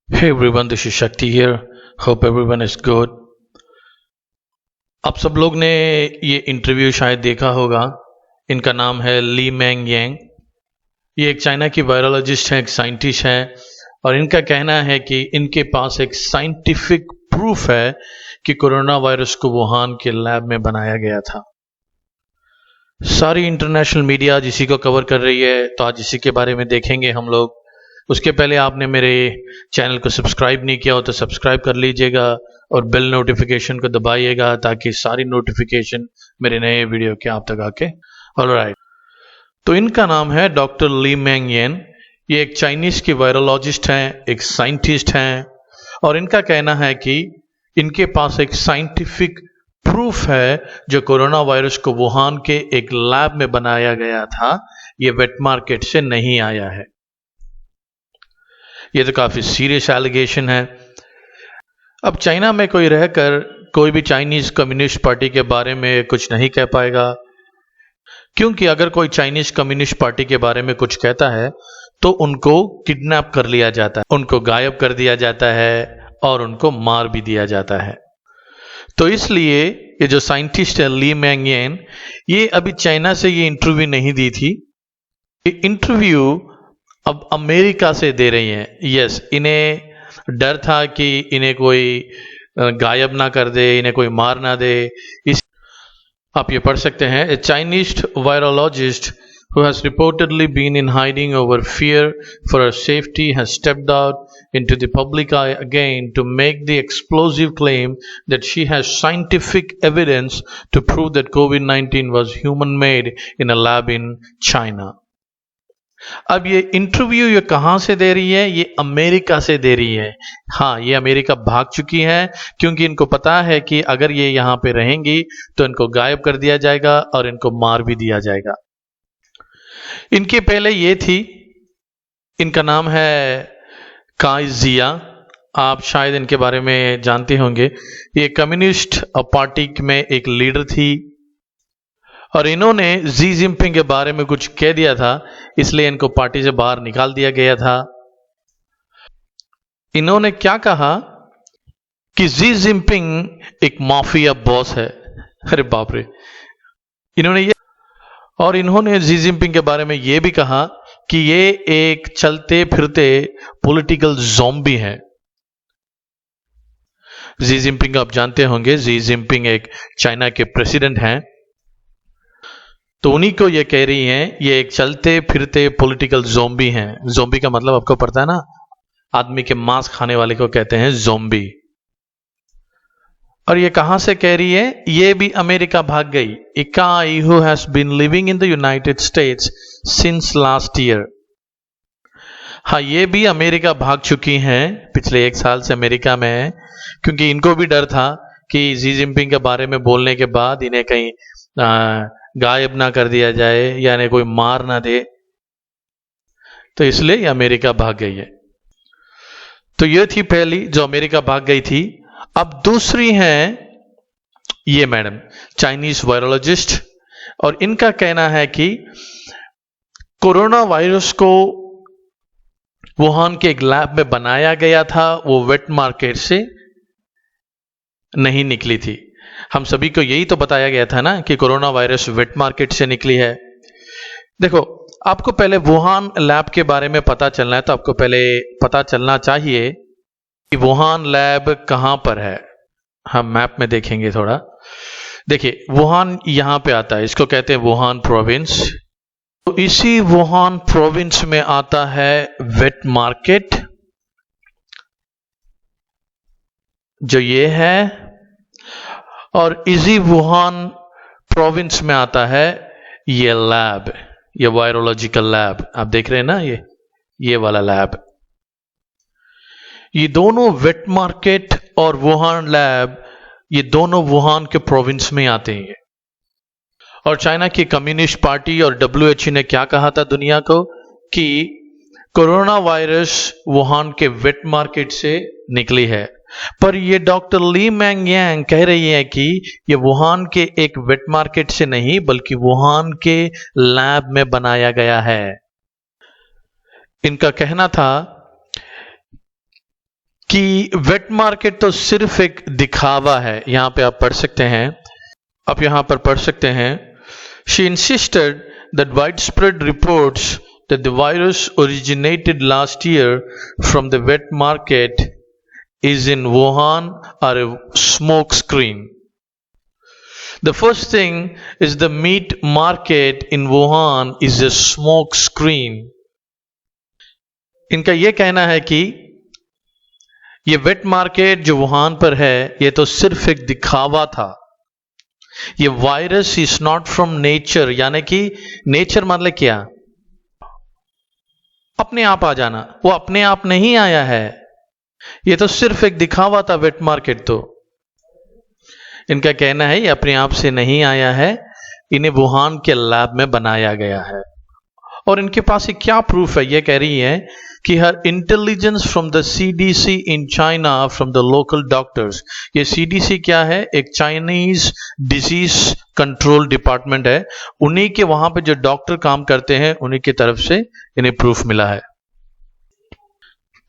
Hey everyone, this is Shakti here. Hope everyone is good. आप सब लोग ने ये इंटरव्यू शायद देखा होगा। इनका नाम है ली मैंग यांग। ये एक चाइना की वायरोलॉजिस्ट हैं, एक साइंटिस्ट हैं, और इनका कहना है कि इनके पास एक साइंटिफिक प्रूफ है कि कोरोना वायरस को वुहान के लैब में बनाया गया था। सारी इंटरनेशनल मीडिया आज इसी को कवर कर रही है, तो आज इसी के बारे में देखेंगे हम लोग। उसके पहले आपने मेरे चैनल को सब्सक्राइब नहीं किया हो तो सब्सक्राइब कर लीजिएगा और बेल नोटिफिकेशन को दबाइएगा ताकि सारी नोटिफिकेशन मेरे नए वीडियो के आप तक आके। ऑलराइट, तो इनका नाम है डॉक्टर ली मैंग यांग। ये एक चाइनीज की वायरोलॉजिस्ट हैं, एक साइंटिस्ट हैं, और इनका कहना है कि इनके पास एक साइंटिफिक प्रूफ है जो कोरोना वायरस को वुहान के एक लैब में बनाया गया था, ये वेट मार्केट से नहीं आया है। ये तो काफी सीरियस एलिगेशन है। अब चाइना में कोई रहकर कोई भी चाइनीज कम्युनिस्ट पार्टी के बारे में कुछ नहीं कह पाएगा, क्योंकि अगर कोई चाइनीज कम्युनिस्ट पार्टी के बारे में कुछ कहता है तो उनको किडनैप कर लिया जाता है, उनको गायब कर दिया जाता है और उनको मार भी दिया जाता है। तो इसलिए ये जो साइंटिस्ट है ली मैंग यांग, ये अभी चाइना से ये इंटरव्यू नहीं दी थी। ये इंटरव्यू अब अमेरिका से दे रही हैं। यस, इन्हें डर था कि इन्हें कोई गायब ना कर दे, इन्हें कोई मार ना दे। इस आप ये पढ़ सकते हैं, a Chinese virologist who has reportedly been in hiding over fear for her safety has stepped out into the public eye again to make the explosive claim that she has scientific evidence to prove that COVID-19 was human made in a lab in China. अब ये interview ये कहां से दे रही है? ये America से दे रही है। हाँ, ये अमेरिका भाग चुकी है क्योंकि इनको पता है कि अगर ये यहां पे रहेंगी तो इनको गायब कर दिया जाएगा और इनको मार भी दिया जाएगा। इनके पहले ये थी, इनका नाम है काई जिया। आप शायद इनके बारे में जानते होंगे। ये कम्युनिस्ट पार्टी में एक लीडर थी और इन्होंने जी जिनपिंग के बारे में कुछ कह दिया था, इसलिए इनको पार्टी से बाहर निकाल दिया गया था। इन्होंने क्या कहा कि जी जिनपिंग एक माफिया बॉस है। अरे बाप रे, इन्होंने जी जिनपिंग के बारे में यह भी कहा कि ये एक चलते फिरते पॉलिटिकल ज़ॉम्बी है। जी जिनपिंग आप जानते होंगे, जी जिनपिंग एक चाइना के प्रेसिडेंट हैं। तो उन्हीं को ये कह रही हैं ये एक चलते फिरते पॉलिटिकल ज़ॉम्बी हैं। ज़ॉम्बी का मतलब आपको पता है ना, आदमी के मांस खाने वाले को कहते हैं ज़ॉम्बी। और ये कहां से कह रही है? ये भी अमेरिका भाग गई। इकाई who has been living in the United States since last year. हाँ, ये भी अमेरिका भाग चुकी हैं, पिछले 1 साल से अमेरिका में है, क्योंकि इनको भी डर था कि जी जिनपिंग के बारे में बोलने के बाद इन्हें कहीं गायब ना कर दिया जाए या इन्हें कोई मार ना दे, तो इसलिए ये अमेरिका भाग गई है। तो ये थी पहली जो अमेरिका भाग गई थी। अब दूसरी हैं ये मैडम, चाइनीज वायरोलॉजिस्ट, और इनका कहना है कि कोरोना वायरस को वुहान के एक लैब में बनाया गया था, वो वेट मार्केट से नहीं निकली थी। हम सभी को यही तो बताया गया था ना कि कोरोना वायरस वेट मार्केट से निकली है। देखो, आपको पहले वुहान लैब के बारे में पता चलना है, तो आपको पहले पता चलना चाहिए कि वुहान लैब कहां पर है। हम मैप में देखेंगे थोड़ा। देखिए, वुहान यहां पे आता है, इसको कहते हैं वुहान प्रोविंस। तो इसी वुहान प्रोविंस में आता है वेट मार्केट, जो ये है, और इसी वुहान प्रोविंस में आता है ये लैब, ये वायरोलॉजिकल लैब। आप देख रहे हैं ना, ये वाला लैब। ये दोनों वेट मार्केट और वुहान लैब, ये दोनों वुहान के प्रोविंस में आते हैं। और चाइना की कम्युनिस्ट पार्टी और WHO ने क्या कहा था दुनिया को कि कोरोना वायरस वुहान के वेट मार्केट से निकली है। पर ये डॉक्टर ली मैंग यांग कह रही है कि ये वुहान के एक वेट मार्केट से नहीं बल्कि वुहान के लैब में बनाया गया है। इनका कहना था कि वेट मार्केट तो सिर्फ एक दिखावा है। यहां पे आप पढ़ सकते हैं, आप यहां पर पढ़ सकते हैं, she insisted that widespread reports that the virus originated last year from the wait market is in Wuhan are a smoke screen. The first thing is the meat market in Wuhan is a smoke screen. इनका यह कहना है कि ये wait market जो Wuhan पर है ये तो सिर्फ एक दिखावा था। ये virus is not from nature, यानी कि नेचर मतलब क्या? अपने आप आ जाना। वो अपने आप नहीं आया है, ये तो सिर्फ एक दिखावा था वेट मार्केट। तो इनका कहना है ये अपने आप से नहीं आया है, इन्हें वुहान के लैब में बनाया गया है। और इनके पास ये क्या प्रूफ है? ये कह रही है कि her intelligence from the CDC in China from the local doctors. ये सीडीसी क्या है? एक चाइनीज डिजीज कंट्रोल डिपार्टमेंट है, उन्हीं के वहां पे जो डॉक्टर काम करते हैं उन्हीं की तरफ से इन्हें प्रूफ मिला है।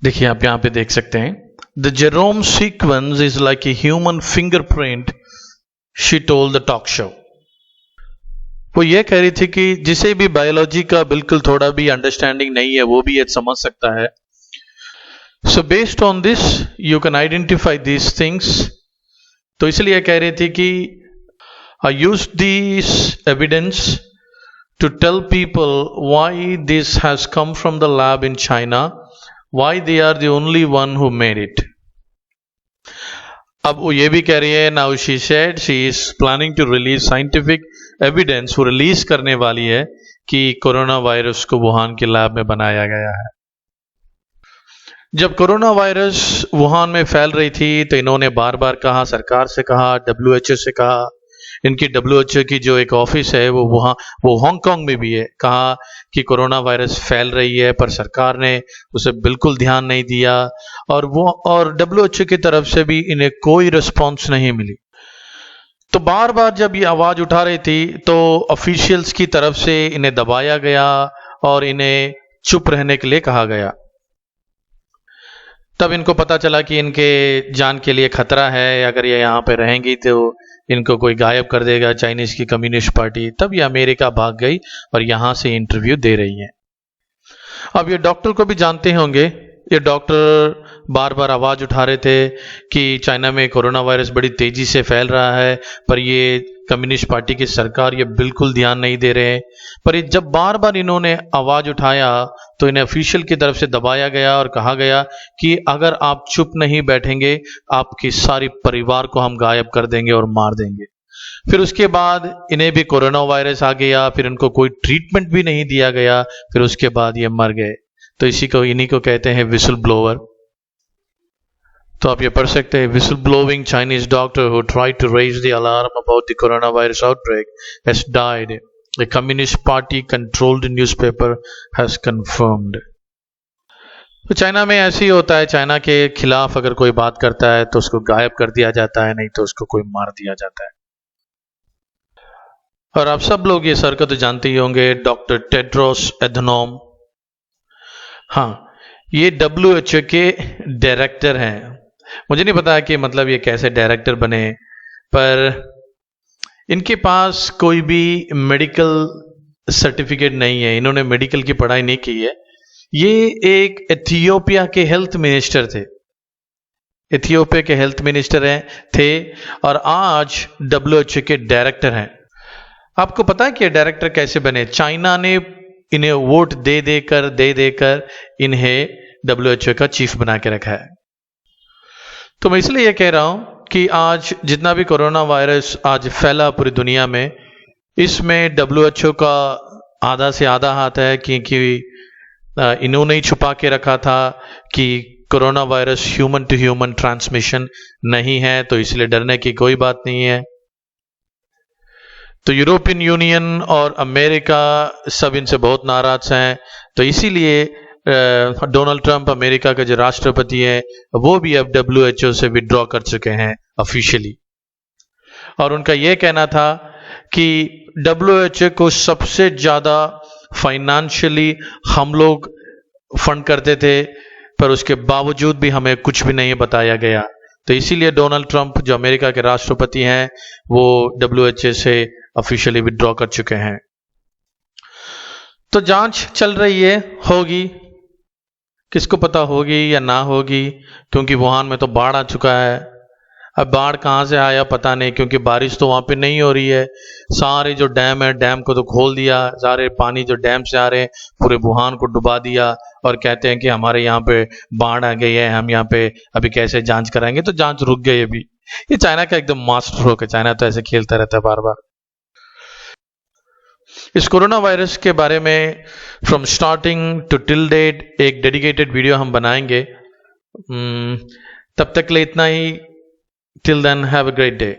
देखिए आप यहां पे देख सकते हैं, the Jerome sequence is like a human fingerprint, she told the talk show. वो ये कह रही थी कि जिसे भी बायोलॉजी का बिल्कुल थोड़ा भी अंडरस्टैंडिंग नहीं है वो भी ये समझ सकता है। So based on this you can identify these things. तो इसलिए कह रही थी कि I use this evidence to tell people why this has come from the lab in China, why they are the only one who made it. अब वो ये भी कह रही है, now she said she is planning to release scientific evidence, वो release करने वाली है कि कोरोना वायरस को वुहान के लैब में बनाया गया है। जब कोरोना वायरस वुहान में फैल रही थी तो इन्होंने बार बार कहा, सरकार से कहा, डब्ल्यूएचओ से कहा, इनकी डब्ल्यूएचओ की जो एक ऑफिस है वो हांगकांग में भी है, कहा कि कोरोना वायरस फैल रही है, पर सरकार ने उसे बिल्कुल ध्यान नहीं दिया और डब्ल्यूएचओ की तरफ से भी इन्हें कोई रिस्पॉन्स नहीं मिली। तो बार बार जब ये आवाज उठा रही थी तो ऑफिशियल्स की तरफ से इन्हें दबाया गया और इन्हें चुप रहने के लिए कहा गया। तब इनको पता चला कि इनके जान के लिए खतरा है, अगर ये यहाँ पे रहेंगी तो इनको कोई गायब कर देगा चाइनीज की कम्युनिस्ट पार्टी। तब ये अमेरिका भाग गई और यहां से इंटरव्यू दे रही है। अब ये डॉक्टर को भी जानते होंगे, ये डॉक्टर बार बार आवाज उठा रहे थे कि चाइना में कोरोना वायरस बड़ी तेजी से फैल रहा है, पर ये कम्युनिस्ट पार्टी की सरकार ये बिल्कुल ध्यान नहीं दे रहे हैं। पर ये जब बार बार इन्होंने आवाज उठाया तो इन्हें ऑफिशियल की तरफ से दबाया गया और कहा गया कि अगर आप चुप नहीं बैठेंगे आपकी सारी परिवार को हम गायब कर देंगे और मार देंगे। फिर उसके बाद इन्हें भी कोरोना वायरस आ गया, फिर इनको कोई ट्रीटमेंट भी नहीं दिया गया, फिर उसके बाद ये मर गए। तो इन्हीं को कहते हैं विसल ब्लोअर। तो आप ये पढ़ सकते हैं, whistle blowing Chinese doctor who tried to raise the alarm about the corona virus outbreak has died, the communist party controlled newspaper has confirmed. तो चाइना में ऐसे ही होता है, चाइना के खिलाफ अगर कोई बात करता है तो उसको गायब कर दिया जाता है, नहीं तो उसको कोई मार दिया जाता है। और आप सब लोग ये सर को तो जानते ही होंगे, डॉक्टर टेड्रोस एधनोम। हाँ, ये डब्ल्यूएचओ के डायरेक्टर हैं। मुझे नहीं पता कि मतलब ये कैसे डायरेक्टर बने, पर इनके पास कोई भी मेडिकल सर्टिफिकेट नहीं है, इन्होंने मेडिकल की पढ़ाई नहीं की है। ये एक इथियोपिया के हेल्थ मिनिस्टर थे, इथियोपिया के हेल्थ मिनिस्टर थे और आज डब्ल्यूएचओ के डायरेक्टर हैं। आपको पता है कि डायरेक्टर कैसे बने? चाइना ने इन्हें वोट दे देकर इन्हें डब्ल्यूएचओ का चीफ बना के रखा है। तो मैं इसलिए यह कह रहा हूं कि आज जितना भी कोरोना वायरस आज फैला पूरी दुनिया में, इसमें डब्ल्यूएचओ का आधा से आधा हाथ है, क्योंकि इन्होंने ही छुपा के रखा था कि corona virus human to human transmission नहीं है, तो इसलिए डरने की कोई बात नहीं है। तो यूरोपियन यूनियन और अमेरिका सब इनसे बहुत नाराज हैं, तो इसीलिए डोनाल्ड ट्रंप अमेरिका के जो राष्ट्रपति हैं वो भी अब डब्ल्यूएचओ से विड्रॉ कर चुके हैं ऑफिशियली। और उनका यह कहना था कि डब्ल्यूएचओ को सबसे ज्यादा फाइनेंशियली हम लोग फंड करते थे, पर उसके बावजूद भी हमें कुछ भी नहीं बताया गया। तो इसीलिए डोनाल्ड ट्रंप जो अमेरिका के राष्ट्रपति हैं वो WHO से ऑफिशियली विड्रॉ कर चुके हैं। तो जांच चल रही है, होगी, किसको पता होगी या ना होगी, क्योंकि वुहान में तो बाढ़ आ चुका है। अब बाढ़ कहाँ से आया पता नहीं, क्योंकि बारिश तो वहाँ पे नहीं हो रही है। सारे जो डैम है, डैम को तो खोल दिया, सारे पानी जो डैम से आ रहे हैं पूरे वुहान को डुबा दिया, और कहते हैं कि हमारे यहाँ पे बाढ़ आ गई है, हम यहाँ पे अभी कैसे जांच कराएंगे। तो जांच रुक गई अभी। ये चाइना का एकदम मास्टर स्ट्रोक है, चाइना तो ऐसे खेलता रहता है बार बार। इस कोरोना वायरस के बारे में from starting to till date एक डेडिकेटेड वीडियो हम बनाएंगे। तब तक के लिए इतना ही। Till then, have a great day.